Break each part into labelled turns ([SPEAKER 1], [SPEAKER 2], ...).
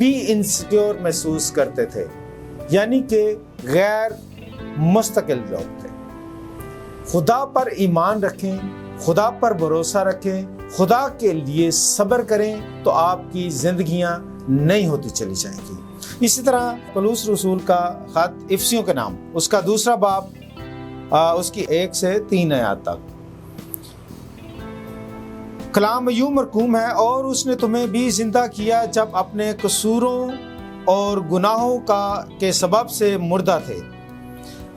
[SPEAKER 1] بھی انسیکیور محسوس کرتے تھے، یعنی کہ غیر مستقل لوگ تھے۔ خدا پر ایمان رکھیں، خدا پر بھروسہ رکھیں، خدا کے لیے صبر کریں تو آپ کی زندگیاں نئی ہوتی چلی جائیں گی۔ اسی طرح پولس رسول کا خط افسیوں کے نام، اس کا 2 باب، اس کی 1 سے 3 آیات تک، کلام یوں مرقوم ہے، اور اس نے تمہیں بھی زندہ کیا جب اپنے قصوروں اور گناہوں کے سبب سے مردہ تھے۔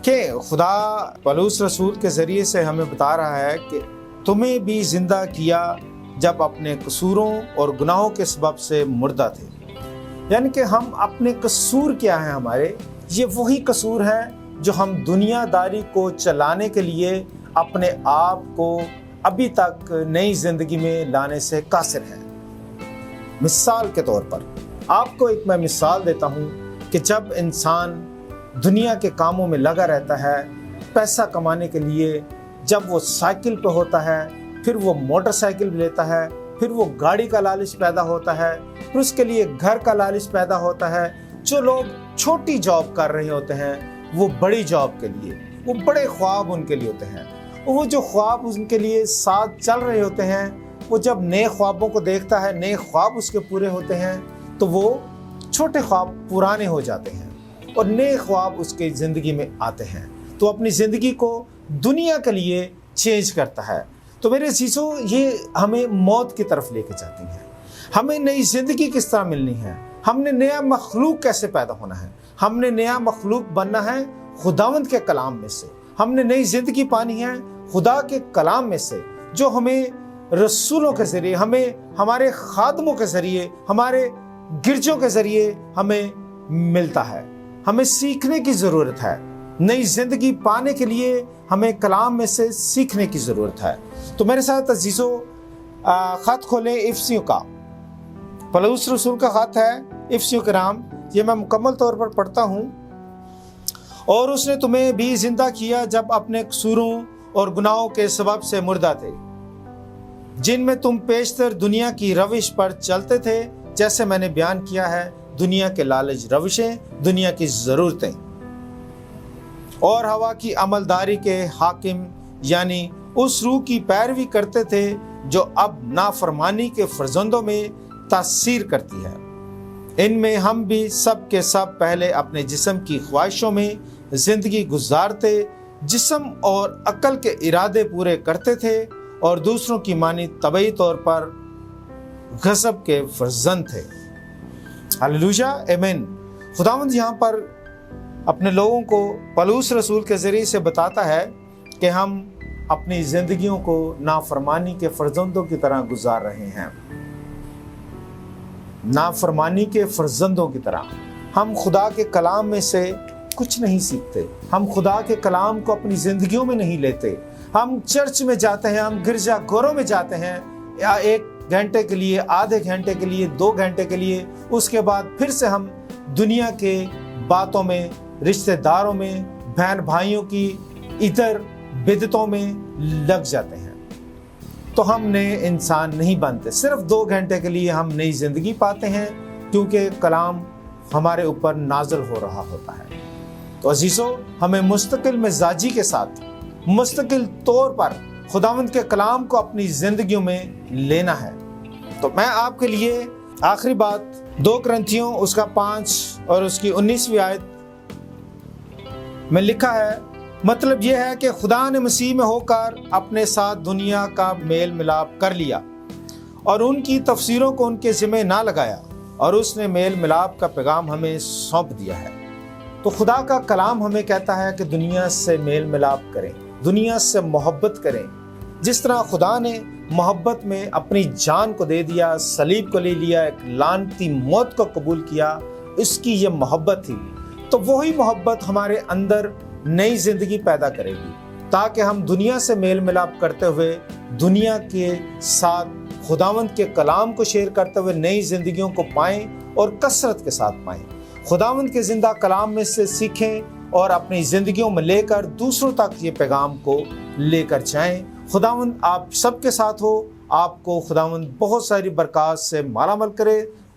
[SPEAKER 1] کہ خدا پولس رسول کے ذریعے سے ہمیں بتا رہا ہے کہ تمہیں بھی زندہ کیا جب اپنے قصوروں اور گناہوں کے سبب سے مردہ تھے، یعنی کہ ہم اپنے قصور کیا ہیں، ہمارے یہ وہی قصور ہیں جو ہم دنیا داری کو چلانے کے لیے اپنے آپ کو ابھی تک نئی زندگی میں لانے سے قاصر ہیں۔ مثال کے طور پر آپ کو ایک میں مثال دیتا ہوں کہ جب انسان دنیا کے کاموں میں لگا رہتا ہے پیسہ کمانے کے لیے، جب وہ سائیکل پہ ہوتا ہے، پھر وہ موٹر سائیکل لیتا ہے، پھر وہ گاڑی کا لالچ پیدا ہوتا ہے، پھر اس کے لیے گھر کا لالچ پیدا ہوتا ہے۔ جو لوگ چھوٹی جاب کر رہے ہوتے ہیں وہ بڑی جاب کے لیے، وہ بڑے خواب ان کے لیے ہوتے ہیں، وہ جو خواب ان کے لیے ساتھ چل رہے ہوتے ہیں، وہ جب نئے خوابوں کو دیکھتا ہے، نئے خواب اس کے پورے ہوتے ہیں، تو وہ چھوٹے خواب پرانے ہو جاتے ہیں اور نئے خواب اس کی زندگی میں آتے ہیں، تو اپنی زندگی کو دنیا کے لیے چینج کرتا ہے۔ تو میرے عزیزو، یہ ہمیں موت کی طرف لے کے جاتی ہیں۔ ہمیں نئی زندگی کس طرح ملنی ہے، ہم نے نیا مخلوق کیسے پیدا ہونا ہے، ہم نے نیا مخلوق بننا ہے خداوند کے کلام میں سے، ہم نے نئی زندگی پانی ہے خدا کے کلام میں سے، جو ہمیں رسولوں کے ذریعے، ہمیں ہمارے خادموں کے ذریعے، ہمارے گرجوں کے ذریعے ہمیں ملتا ہے۔ ہمیں سیکھنے کی ضرورت ہے، نئی زندگی پانے کے لیے ہمیں کلام میں سے سیکھنے کی ضرورت ہے۔ تو میرے ساتھ عزیزو خط کھولیں افسیوں کا، پولس رسول کا خط ہے افسیوں کے نام، یہ میں مکمل طور پر پڑھتا ہوں۔ اور اس نے تمہیں بھی زندہ کیا جب اپنے قصوروں اور گناہوں کے سبب سے مردہ تھے، جن میں تم پیشتر دنیا کی روش پر چلتے تھے، جیسے میں نے بیان کیا ہے، دنیا کے لالچ روشیں، دنیا کی ضرورتیں اور ہوا کی عملداری کے حاکم، یعنی اس روح کی پیروی کرتے تھے جو اب نافرمانی کے فرزندوں میں تاثیر کرتی ہے۔ ان میں ہم بھی سب کے سب پہلے اپنے جسم کی خواہشوں میں زندگی گزارتے، جسم اور عقل کے ارادے پورے کرتے تھے، اور دوسروں کی مانی طبعی طور پر غضب کے فرزند تھے۔ ہلیلویا، آمین۔ خداوند یہاں پر اپنے لوگوں کو پولس رسول کے ذریعے سے بتاتا ہے کہ ہم اپنی زندگیوں کو نافرمانی کے فرزندوں کی طرح گزار رہے ہیں، نافرمانی کے فرزندوں کی طرح۔ ہم خدا کے کلام میں سے کچھ نہیں سیکھتے، ہم خدا کے کلام کو اپنی زندگیوں میں نہیں لیتے۔ ہم چرچ میں جاتے ہیں، ہم گرجا گھروں میں جاتے ہیں، یا 1 گھنٹے کے لیے، آدھے گھنٹے کے لیے، 2 گھنٹے کے لیے، اس کے بعد پھر سے ہم دنیا کے باتوں میں، رشتہ داروں میں، بہن بھائیوں کی ادھر بدعتوں میں لگ جاتے ہیں۔ تو ہم نئے انسان نہیں بنتے، صرف 2 گھنٹے کے لیے ہم نئی زندگی پاتے ہیں، کیونکہ کلام ہمارے اوپر نازل ہو رہا ہوتا ہے۔ تو عزیزو، ہمیں مستقل مزاجی کے ساتھ، مستقل طور پر خداوند کے کلام کو اپنی زندگیوں میں لینا ہے۔ تو میں آپ کے لیے آخری بات 2 کرنتھیوں اس کا 5 اور اس کی 19ویں آیت میں لکھا ہے، مطلب یہ ہے کہ خدا نے مسیح میں ہو کر اپنے ساتھ دنیا کا میل ملاپ کر لیا اور ان کی تفسیروں کو ان کے ذمہ نہ لگایا، اور اس نے میل ملاپ کا پیغام ہمیں سونپ دیا ہے۔ تو خدا کا کلام ہمیں کہتا ہے کہ دنیا سے میل ملاپ کریں، دنیا سے محبت کریں، جس طرح خدا نے محبت میں اپنی جان کو دے دیا، صلیب کو لے لیا، ایک لعنتی موت کو قبول کیا، اس کی یہ محبت تھی۔ تو وہی محبت ہمارے اندر نئی زندگی پیدا کرے گی، تاکہ ہم دنیا سے میل ملاپ کرتے ہوئے، دنیا کے ساتھ خداوند کے کلام کو شیئر کرتے ہوئے نئی زندگیوں کو پائیں اور کثرت کے ساتھ پائیں۔ خداوند کے زندہ کلام میں سے سیکھیں اور اپنی زندگیوں میں لے کر دوسروں تک یہ پیغام کو لے کر جائیں۔ خداوند آپ سب کے ساتھ ہو، آپ کو خداوند بہت ساری برکات سے مالا مال کرے۔